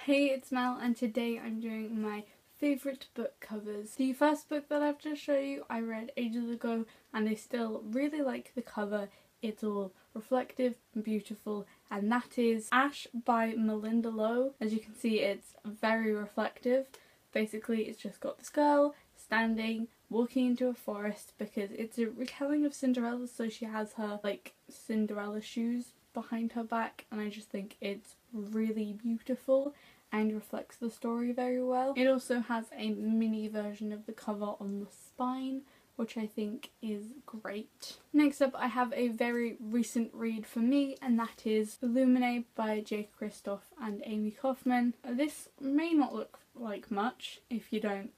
Hey, it's Mel, and today I'm doing my favourite book covers. The first book that I have to show you I read ages ago and I still really like the cover. It's all reflective and beautiful, and that is Ash by Malinda Lo. As you can see, it's very reflective. Basically, it's just got this girl standing, walking into a forest because it's a retelling of Cinderella, so she has her like Cinderella shoes behind her back, and I just think it's really beautiful and reflects the story very well. It also has a mini version of the cover on the spine, which I think is great. Next up, I have a very recent read for me, and that is Illuminae by Jay Kristoff and Amy Kaufman. This may not look like much if you don't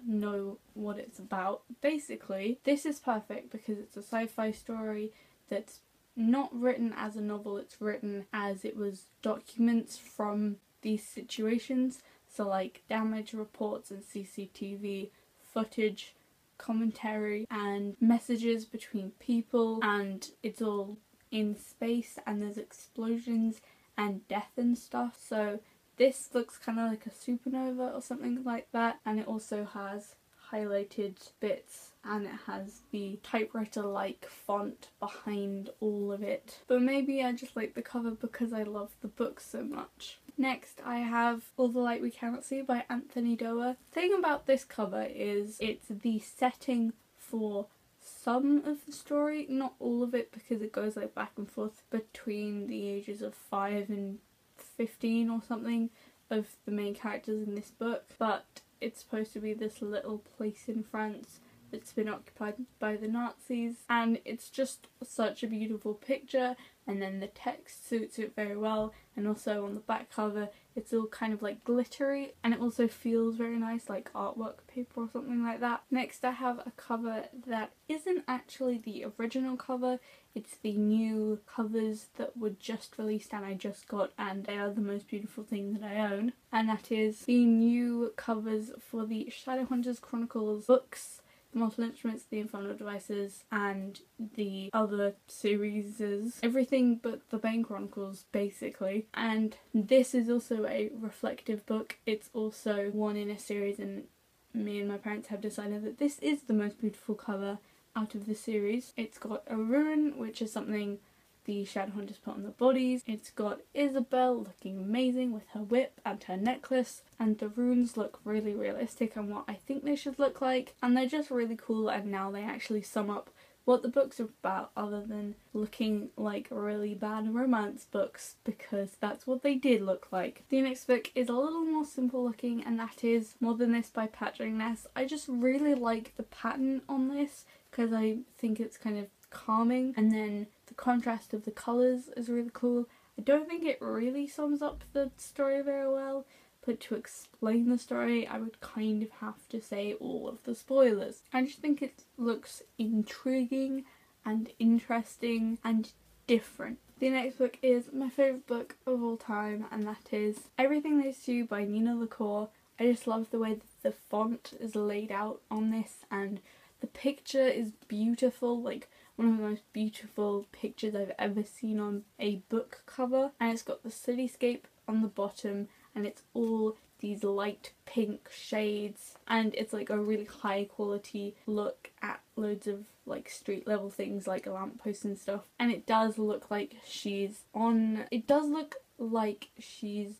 know what it's about. Basically, this is perfect because it's a sci-fi story that's not written as a novel, it's written as it was documents from these situations, so like damage reports and CCTV footage, commentary and messages between people, and it's all in space and there's explosions and death and stuff. So this looks kind of like a supernova or something like that, and it also has highlighted bits and it has the typewriter like font behind all of it. But maybe I just like the cover because I love the book so much. Next, I have All the Light We Cannot See by Anthony Doerr. The thing about this cover is it's the setting for some of the story, not all of it, because it goes like back and forth between the ages of 5 and 15 or something of the main characters in this book, but it's supposed to be this little place in France that's been occupied by the Nazis, and it's just such a beautiful picture, and then the text suits it very well, and also on the back cover it's all kind of like glittery and it also feels very nice, like artwork paper or something like that. Next, I have a cover that isn't actually the original cover, it's the new covers that were just released and I just got, and they are the most beautiful thing that I own, and that is the new covers for the Shadowhunters Chronicles books, the Mortal Instruments, the Infernal Devices, and the other series, everything but the Bane Chronicles basically. And this is also a reflective book. It's also one in a series, and me and my parents have decided that this is the most beautiful cover out of the series. It's got a rune, which is something the Shadowhunters put on the bodies. It's got Isabel looking amazing with her whip and her necklace, and the runes look really realistic and what I think they should look like, and they're just really cool, and now they actually sum up what the books are about other than looking like really bad romance books, because that's what they did look like. The next book is a little more simple looking, and that is More Than This by Patrick Ness. I just really like the pattern on this because I think it's kind of calming, and then the contrast of the colours is really cool. I don't think it really sums up the story very well, but to explain the story I would kind of have to say all of the spoilers. I just think it looks intriguing and interesting and different. The next book is my favourite book of all time, and that is Everything Leads to You by Nina LaCour. I just love the way that the font is laid out on this, and the picture is beautiful, like one of the most beautiful pictures I've ever seen on a book cover, and it's got the cityscape on the bottom and it's all these light pink shades, and it's like a really high quality look at loads of like street level things like lampposts and stuff, and it does look like she's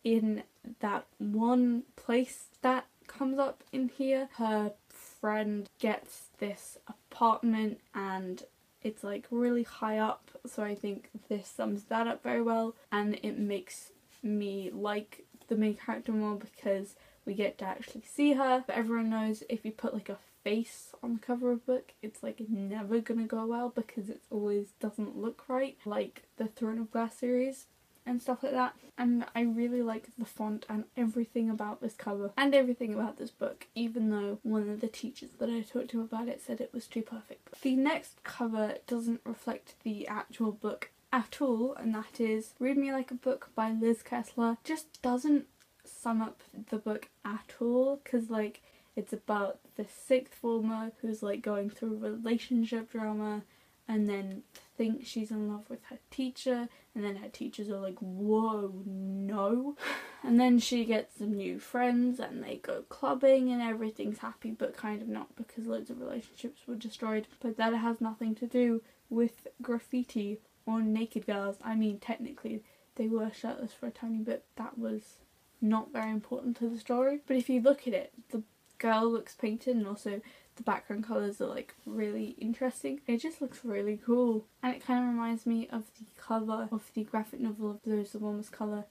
in that one place that comes up in here. Her friend gets this apartment and it's like really high up, so I think this sums that up very well, and it makes me like the main character more because we get to actually see her. But everyone knows if you put like a face on the cover of a book, it's like never gonna go well because it always doesn't look right, like the Throne of Glass series and stuff like that. And I really like the font and everything about this cover and everything about this book, even though one of the teachers that I talked to about it said it was too perfect. The next cover doesn't reflect the actual book at all, and that is Read Me Like a Book by Liz Kessler. Just doesn't sum up the book at all, because like it's about the sixth former who's like going through relationship drama, and then thinks she's in love with her teacher, and then her teachers are like, whoa, no. And then she gets some new friends and they go clubbing and everything's happy, but kind of not, because loads of relationships were destroyed. But that has nothing to do with graffiti or naked girls. I mean, technically they were shirtless for a tiny bit. That was not very important to the story. But if you look at it, the girl looks painted, and also the background colours are like really interesting. It just looks really cool, and it kind of reminds me of the cover of the graphic novel of Those the Warmest Colour,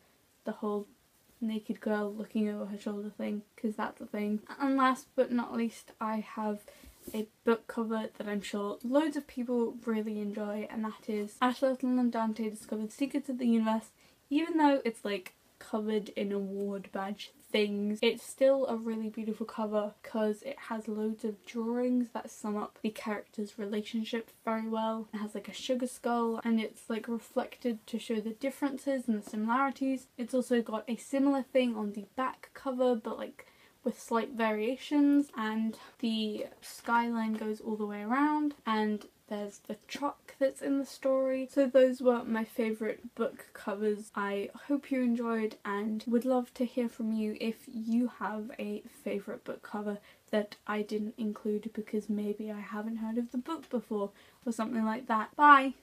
the whole naked girl looking over her shoulder thing, because that's a thing. And last but not least, I have a book cover that I'm sure loads of people really enjoy, and that is Ash Little and Dante Discover the Secrets of the Universe. Even though it's like covered in award badge things, it's still a really beautiful cover because it has loads of drawings that sum up the characters' relationship very well. It has like a sugar skull, and it's like reflected to show the differences and the similarities. It's also got a similar thing on the back cover, but like with slight variations, and the skyline goes all the way around, and there's the truck that's in the story. So those were my favourite book covers. I hope you enjoyed, and would love to hear from you if you have a favourite book cover that I didn't include because maybe I haven't heard of the book before or something like that. Bye!